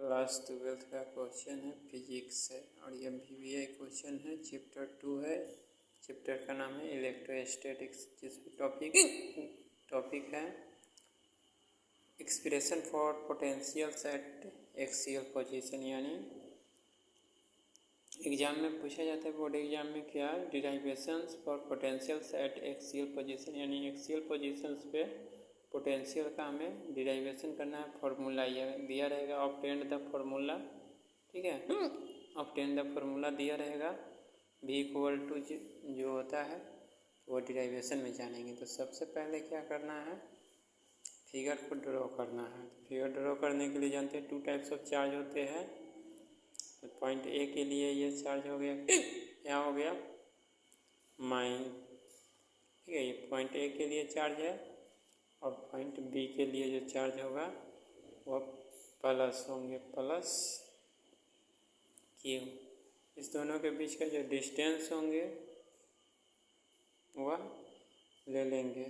Class 12 का question है, physics है और यह VVI क्वेश्चन है। चैप्टर 2 है। चैप्टर का नाम है इलेक्ट्रोस्टैटिक्स, जिसमें टॉपिक है expression for potentials at axial position. यानी एग्जाम में पूछा जाता है, बोर्ड एग्जाम में, क्या derivations for potentials at axial position, यानी एक्सियल पोजीशंस पे पोटेंशियल का हमें डिराइवेशन करना है। फॉर्मूला यह दिया रहेगा, ऑब्टेन द फॉर्मूला, ठीक है, ऑब्टेन द फॉर्मूला दिया रहेगा। V = जो होता है वो डिराइवेशन में जानेंगे। तो सबसे पहले क्या करना है, फिगर को ड्रॉ करना है। तो फिगर ड्रॉ करने के लिए जानते हैं 2 टाइप्स ऑफ चार्ज होते हैं। तो पॉइंट A के लिए ये चार्ज हो गया, क्या हो गया, माइन, ठीक है, ये पॉइंट A के लिए चार्ज है। और पॉइंट B के लिए जो चार्ज होगा वह प्लस होंगे, प्लस Q। इस दोनों के बीच का जो डिस्टेंस होंगे वह ले लेंगे,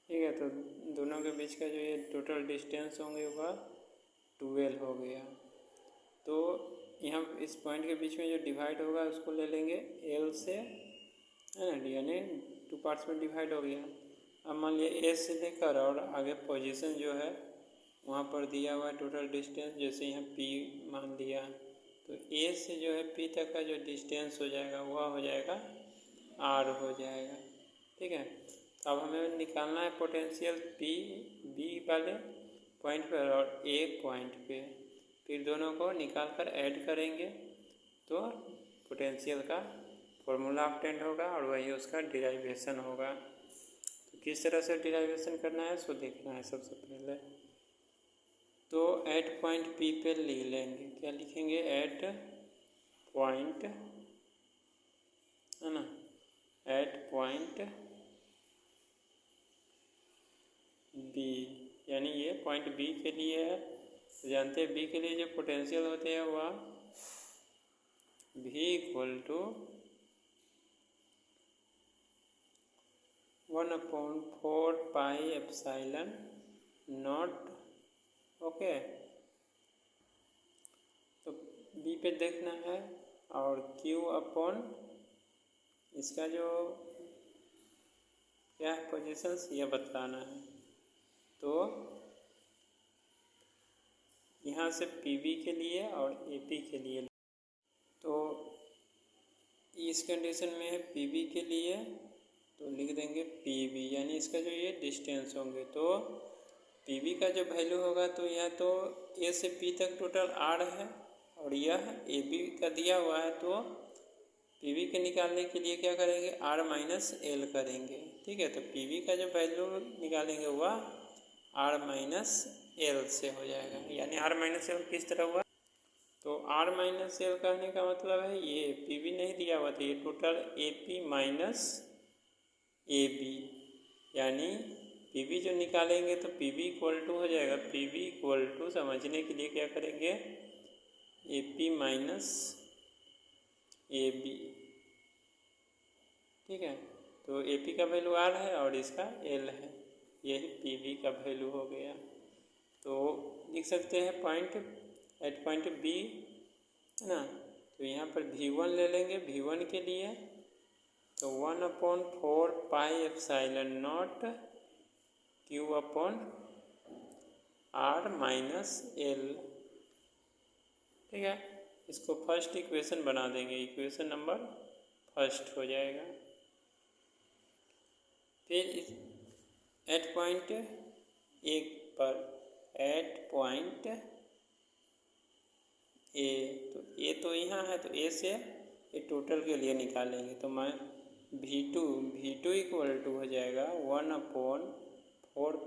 ठीक है। तो दोनों के बीच का जो ये टोटल डिस्टेंस होंगे वह 12 हो गया। तो यहाँ इस पॉइंट के बीच में जो डिवाइड होगा उसको ले लेंगे L से, है ना, यानी 2 पार्ट्स में डिवाइड हो गया। अब मान लिया A से लेकर और आगे पोजीशन जो है वहाँ पर दिया हुआ है टोटल डिस्टेंस, जैसे यहाँ P मान लिया, तो A से जो है P तक का जो डिस्टेंस हो जाएगा वह हो जाएगा R हो जाएगा, ठीक है। तो अब हमें निकालना है पोटेंशियल B वाले पॉइंट पर और A पॉइंट पे, फिर दोनों को निकाल कर ऐड करेंगे तो पोटेंशियल का फॉर्मूला ऑब्टेन होगा और वही उसका डिराइवेशन होगा। तो किस तरह से डिराइवेशन करना है सो देखना है सबसे पहले। तो एट पॉइंट P पे लिख लेंगे, क्या लिखेंगे, एट पॉइंट, है ना, एट पॉइंट B, यानी ये पॉइंट B के लिए है। तो जानते हैं B के लिए जो पोटेंशियल होते हैं वह V = 1/4 πε0, ओके। तो B पे देखना है और Q/ इसका जो क्या है पोजीशंस यह बताना है। तो यहाँ से PB के लिए और AP के लिए, तो इस कंडीशन में है PB के लिए तो लिख देंगे PB, यानी इसका जो ये डिस्टेंस होंगे। तो PB का जो वैल्यू होगा तो यह तो A से P तक टोटल R है और यह AB का दिया हुआ है। तो PB के निकालने के लिए क्या करेंगे, R - L करेंगे, ठीक है। तो PB का जो वैल्यू निकालेंगे वह R - L से हो जाएगा, यानी R - L किस तरह हुआ, तो R - L कहने का मतलब है ये PB नहीं दिया हुआ था, ये टोटल AP - AB, यानी PB जो निकालेंगे तो PB = हो जाएगा, PB = समझने के लिए क्या करेंगे, AP - AB, ठीक है। तो AP का वैल्यू R है और इसका L है, यही PB का वैल्यू हो गया। तो लिख सकते हैं एट पॉइंट B, है ना। तो यहाँ पर V1 ले लेंगे, V1 के लिए तो 1/4 πε0 Q/R - L, ठीक है। इसको फर्स्ट इक्वेशन बना देंगे, इक्वेशन नंबर फर्स्ट हो जाएगा। फिर एट पॉइंट A पर, एट पॉइंट A, तो A तो यहाँ है, तो A से ये टोटल के लिए निकालेंगे। तो मैं V2 = हो जाएगा 1/4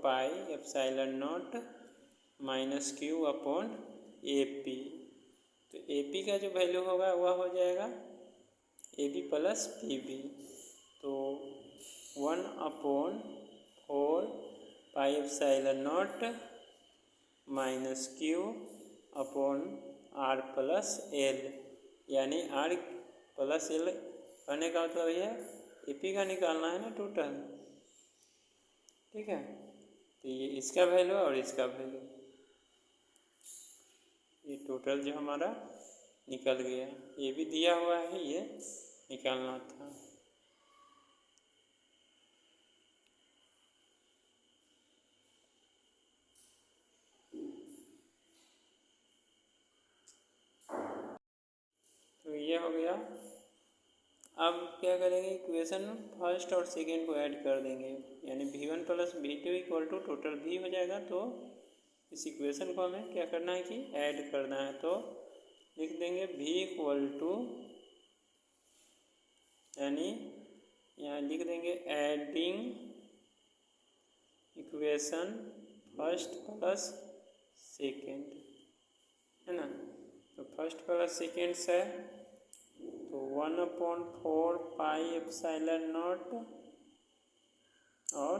πε0 -Q/AP। तो AP का जो वैल्यू होगा वह हो जाएगा AB + PB। तो 1/4 πε0 -Q/R + L, यानी R + L कहने का मतलब यह AP का निकालना है ना टोटल, ठीक है। तो ये इसका वैल्यू और इसका वैल्यू, ये टोटल जो हमारा निकल गया, ये भी दिया हुआ है, ये निकालना था। तो ये हो गया। अब क्या करेंगे, इक्वेशन फर्स्ट और सेकेंड को ऐड कर देंगे, यानी v1 plus v2 equal to total v हो जाएगा। तो इस इक्वेशन को हमें क्या करना है कि ऐड करना है। तो लिख देंगे v इक्वल टू, यानी यहाँ लिख देंगे adding equation first plus second, है ना। तो फर्स्ट प्लस सेकेंड से तो 1/4 पाई एप्सिलॉन नॉट और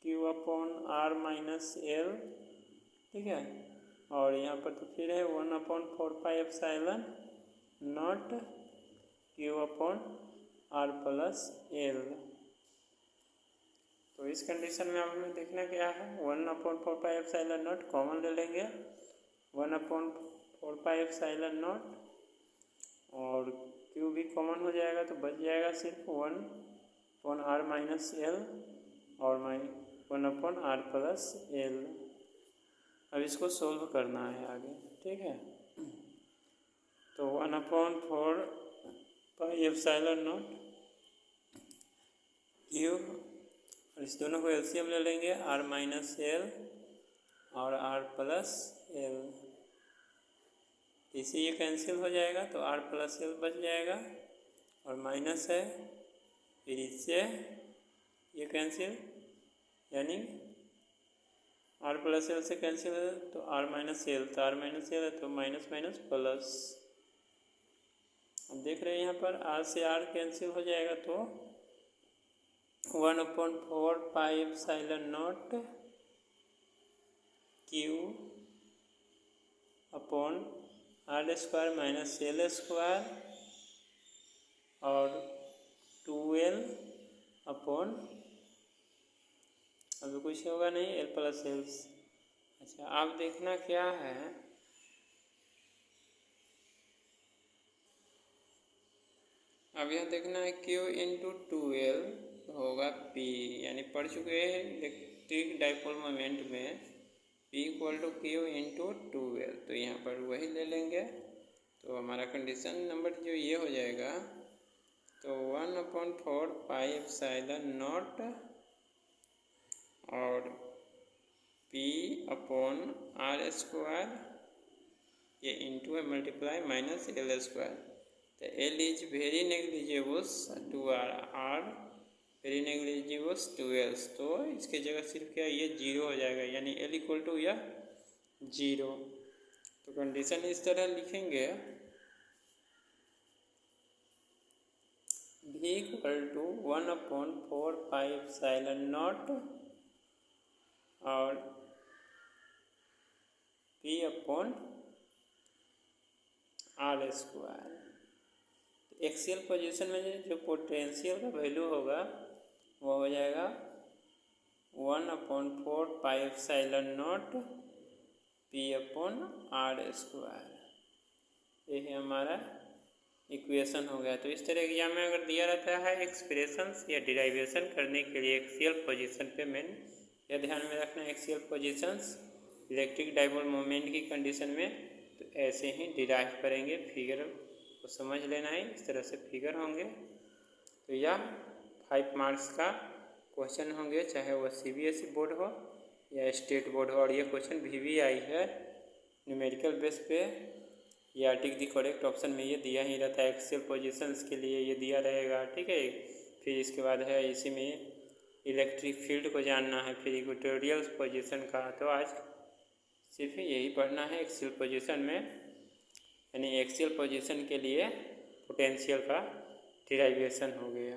Q/R माइनस L, ठीक है। और यहाँ पर तो फिर है 1/4 pi epsilon not Q/R plus L। तो इस कंडीशन में हमें देखना क्या है, 1/4 पाई एप्सिलॉन नॉट कॉमन ले लेंगे, 1/4 पाई एप्सिलॉन नॉट और Q भी कॉमन हो जाएगा, तो बच जाएगा सिर्फ 1/R माइनस L और 1/R प्लस L। अब इसको सोल्व करना है आगे, ठीक है। तो 1/4 पाई एप्सिलॉन नॉट Q, और इस दोनों को एलसीएम ले लेंगे, R माइनस L और R प्लस L। इसे ये कैंसिल हो जाएगा तो R प्लस L बच जाएगा और माइनस है, फिर इससे ये कैंसिल, यानी R प्लस L से कैंसिल है तो R माइनस L, तो R माइनस L है तो माइनस माइनस प्लस। अब देख रहे हैं यहाँ पर R से R कैंसिल हो जाएगा तो 1/4 pi epsilon not Q upon R square minus L square और 2L अपॉन, अभी कुछ होगा नहीं, L प्लस L। अच्छा, आप देखना क्या है, अब यह देखना है Q इंटू 2L होगा P, यानी पढ़ चुके हैं इलेक्ट्रिक डाइपोल मोमेंट में P equal to Q into 2L, तो यहाँ पर वही ले लेंगे। तो हमारा कंडीशन नंबर जो ये हो जाएगा, तो 1/4 पाई एप्सिलॉन नॉट और P अपॉन R स्क्वायर, ये इंटू है मल्टीप्लाई माइनस L स्क्वायर। तो L is very negligibles to R very negligibles to L, तो इसके जगह सिर्फ क्या ये 0 हो जाएगा, यानी L इक्वल टू या 0। तो कंडीशन इस तरह लिखेंगे, V equal to 1/4 pi epsilon not और P upon R square. Axial position में जो पोटेंशियल का वैल्यू होगा वो हो जाएगा 1/4 pi epsilon not P upon R square. ये हमारा इक्वेशन हो गया। तो इस तरह एग्जाम में अगर दिया रहता है एक्सप्रेशंस या डिराइवेशन करने के लिए एक्सियल पोजीशन पे मेन यह ध्यान में रखना, axial positions electric dipole moment की कंडीशन में तो ऐसे ही डिराइव करेंगे, फिगर को समझ लेना है, इस तरह से फिगर होंगे। तो यह 5 मार्क्स का क्वेश्चन होंगे, चाहे वह CBSE बोर्ड हो या स्टेट बोर्ड हो। और ये क्वेश्चन VVI है, न्यूमेरिकल बेस पे या टिक दी करेक्ट ऑप्शन में ये दिया ही रहता है। एक्सियल पोजीशंस के लिए ये दिया रहेगा, ठीक है। फिर इसके बाद है इसी में इलेक्ट्रिक फील्ड को जानना है, फिर इक्वेटोरियल पोजीशन का। तो आज सिर्फ यही पढ़ना है एक्सियल पोजीशन में, यानी एक्सियल पोजीशन के लिए पोटेंशियल का डिराइवेशन हो गया।